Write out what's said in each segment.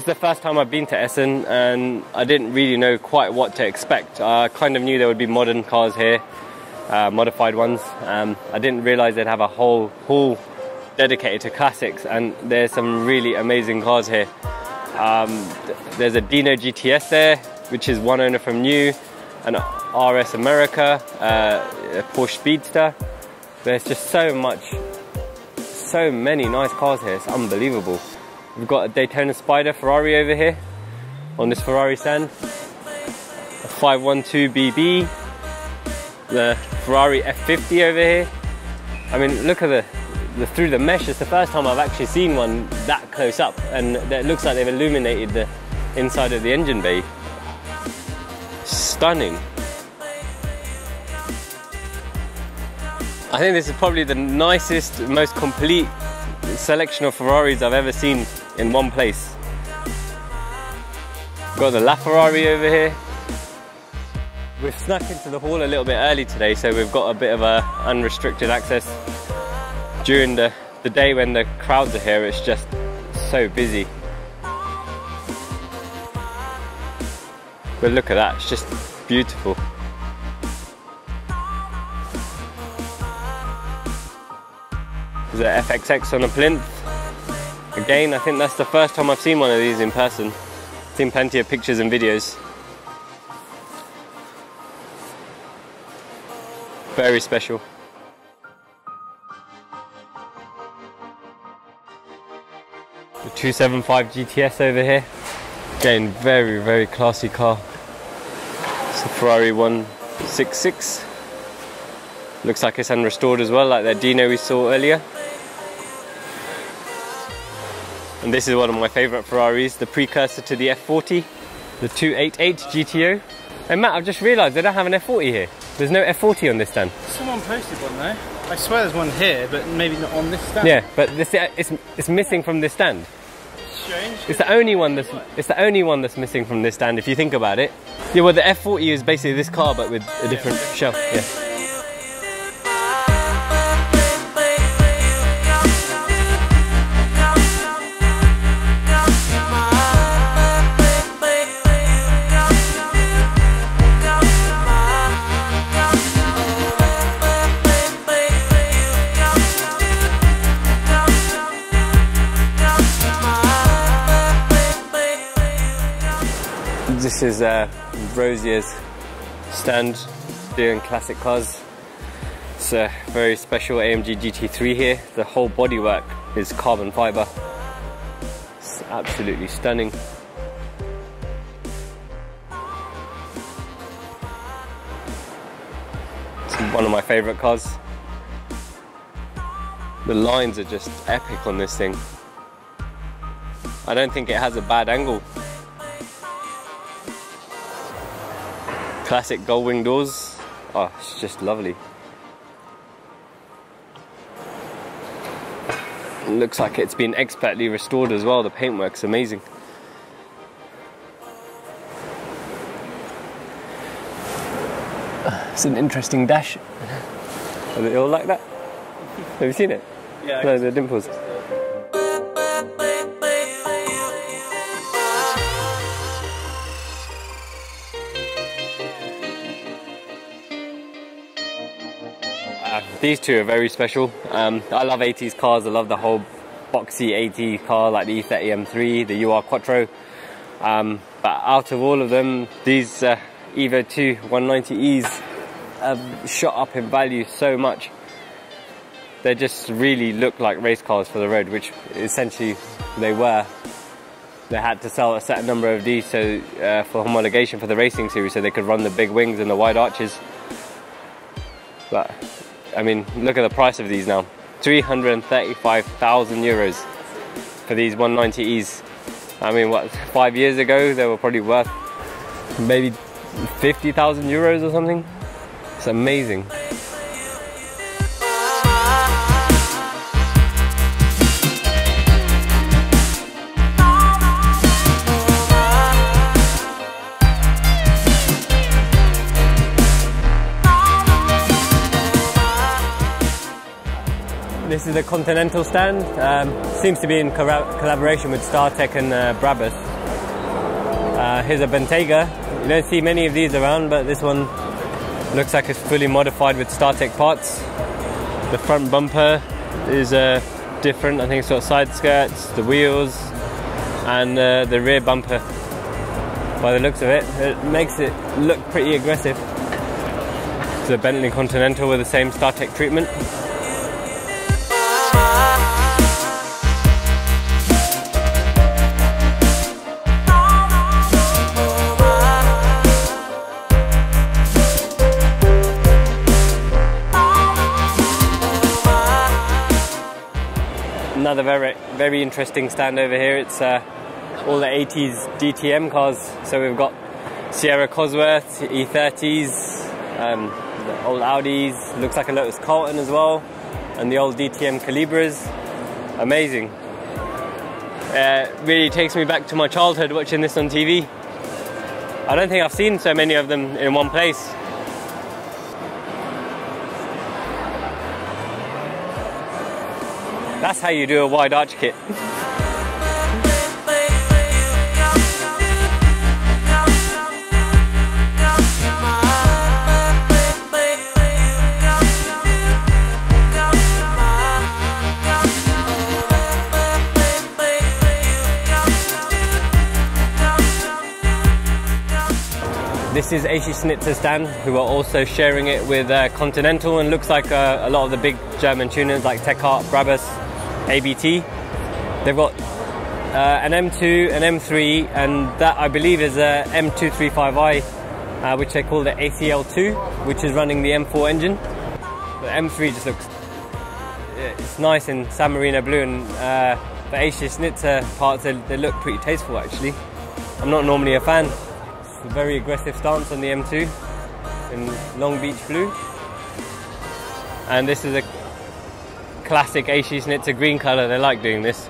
It's the first time I've been to Essen and I didn't really know quite what to expect. I kind of knew there would be modern cars here, modified ones. I didn't realise they'd have a whole hall dedicated to classics, and there's some really amazing cars here. There's a M2 GTS there, which is one owner from new, an RS America, a Porsche Speedster. There's just so many nice cars here, it's unbelievable. We've got a Daytona Spider Ferrari over here on this Ferrari stand, a 512 BB, the Ferrari F40 over here. I mean, look at the through the mesh. It's the first time I've actually seen one that close up, and it looks like they've illuminated the inside of the engine bay. Stunning. I think this is probably the nicest, most complete selection of Ferraris I've ever seen in one place. Got the LaFerrari over here. We've snuck into the hall a little bit early today, so we've got a bit of unrestricted access. During the day when the crowds are here, it's just so busy. But look at that, it's just beautiful. There's an FXX on a plinth. Again, I think that's the first time I've seen one of these in person. I've seen plenty of pictures and videos. Very special. The 275 GTS over here. Again, very classy car. It's a Ferrari 166. Looks like it's unrestored as well, like that Dino we saw earlier. And this is one of my favourite Ferraris, the precursor to the F40, the 288 GTO. And Matt, I've just realised they don't have an F40 here. There's no F40 on this stand. Someone posted one though. I swear there's one here, but maybe not on this stand. Yeah, but it's missing from this stand. Strange. It's the only one that's missing from this stand if you think about it. Yeah, well the F40 is basically this car but with a different shell. Yeah. This is Rosier's stand doing classic cars. It's a very special AMG GT3 here. The whole bodywork is carbon fibre. It's absolutely stunning. It's one of my favourite cars. The lines are just epic on this thing. I don't think it has a bad angle. Classic gull wing doors. Oh, it's just lovely. It looks like it's been expertly restored as well. The paintwork's amazing. It's an interesting dash. Are they all like that? Have you seen it? Yeah. No, the dimples. These two are very special. I love 80s cars. I love the whole boxy 80s car like the E30 M3, the UR Quattro. But out of all of them, these Evo 2 190Es have shot up in value so much. They just really look like race cars for the road, which essentially they were. They had to sell a set number of these so for homologation for the racing series, so they could run the big wings and the wide arches. But I mean, look at the price of these now. 335,000 euros for these 190Es. I mean, what, 5 years ago they were probably worth maybe 50,000 euros or something. It's amazing. This is the Continental stand. Seems to be in collaboration with StarTech and Brabus. Here's a Bentayga. You don't see many of these around, but this one looks like it's fully modified with StarTech parts. The front bumper is different. I think it's got side skirts, the wheels, and the rear bumper. By the looks of it, it makes it look pretty aggressive. It's a Bentley Continental with the same StarTech treatment. Another very interesting stand over here. It's all the 80s DTM cars. So we've got Sierra Cosworth, E30s, the old Audis, looks like a Lotus Carlton as well, and the old DTM Calibras. Amazing. Really takes me back to my childhood watching this on TV. I don't think I've seen so many of them in one place. That's how you do a wide arch kit. This is AC Schnitzer's stand, who are also sharing it with Continental, and looks like a lot of the big German tuners like Tecart, Brabus, ABT. They've got an M2, an M3, and that I believe is a M235i, which they call the ACL2, which is running the M4 engine. The M3 just looks, it's nice in San Marino blue, and the AC Schnitzer parts, they look pretty tasteful actually. I'm not normally a fan. It's a very aggressive stance on the M2 in Long Beach blue. And this is a classic AC Schnitzer green colour. They like doing this.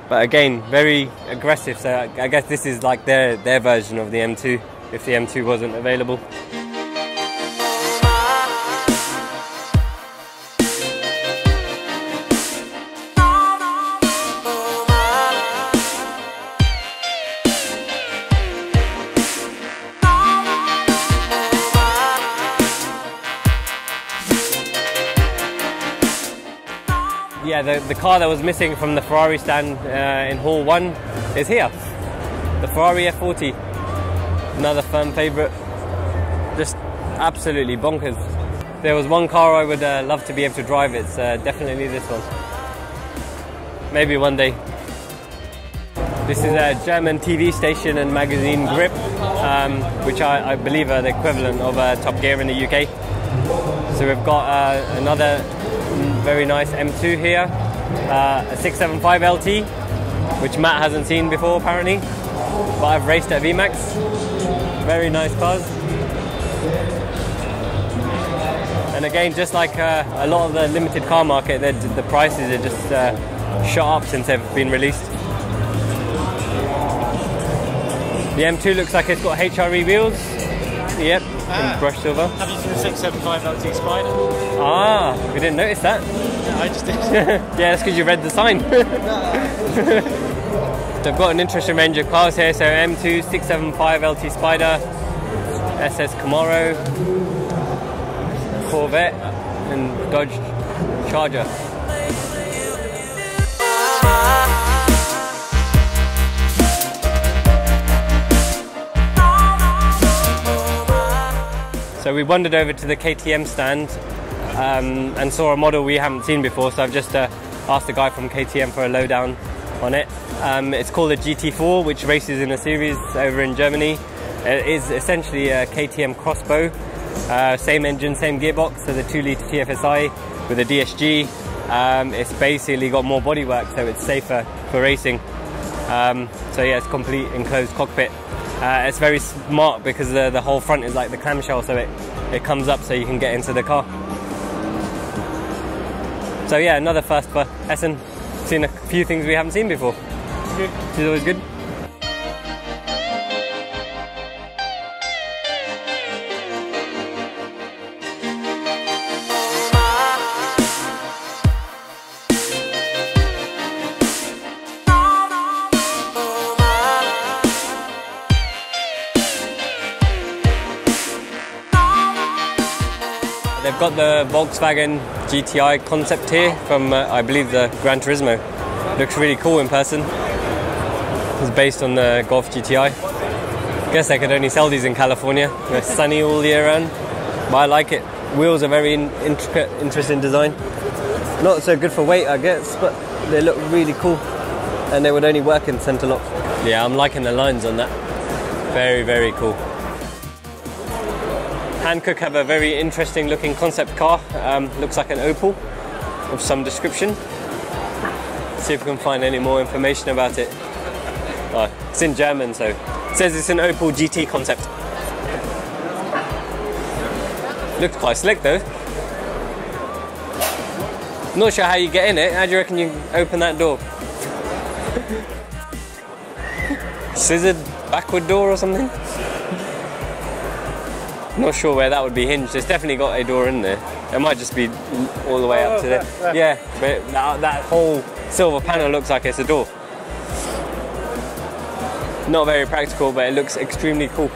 But again, very aggressive, so I guess this is like their version of the M2, if the M2 wasn't available. Yeah, the car that was missing from the Ferrari stand in Hall 1 is here. The Ferrari F40. Another firm favourite. Just absolutely bonkers. There was one car I would love to be able to drive. It's definitely this one. Maybe one day. This is a German TV station and magazine Grip, which I believe are the equivalent of Top Gear in the UK. So we've got another very nice M2 here, a 675 LT, which Matt hasn't seen before apparently, but I've raced at VMAX. Very nice cars. And again, just like a lot of the limited car market, the prices are just shot up since they've been released. The M2 looks like it's got HRE wheels. Yep, in brushed silver. Have you seen the 675 LT Spider? Ah, we didn't notice that. Yeah, I just did. Yeah, that's because you read the sign. They've got an interesting range of cars here. So M2, 675 LT Spider, SS Camaro, Corvette, and Dodge Charger. So we wandered over to the KTM stand and saw a model we haven't seen before, so I've just asked the guy from KTM for a lowdown on it. It's called a GT4, which races in a series over in Germany. It is essentially a KTM crossbow, same engine, same gearbox, so the 2-litre TFSI with a DSG. It's basically got more bodywork, so it's safer for racing. So yeah, it's complete enclosed cockpit. It's very smart because the whole front is like the clamshell, so it comes up so you can get into the car. So yeah, another first for Essen. Seen a few things we haven't seen before. Good. Which is always good. they've got the Volkswagen GTI concept here from, I believe, the Gran Turismo. Looks really cool in person. It's based on the Golf GTI. Guess they could only sell these in California. They're sunny all year round, but I like it. Wheels are very intricate, interesting design. Not so good for weight, I guess, but they look really cool. And they would only work in centre lock. Yeah, I'm liking the lines on that. Very, very cool. Hankook have a very interesting looking concept car. Looks like an Opel of some description. See if we can find any more information about it. Oh, it's in German, so it says it's an Opel GT concept. Looks quite slick though. Not sure how you get in it. How do you reckon you open that door? Scissored backward door or something? Not sure where that would be hinged. It's definitely got a door in there. It might just be all the way up to there. Yeah, but that whole silver panel looks like it's a door. Not very practical, but it looks extremely cool.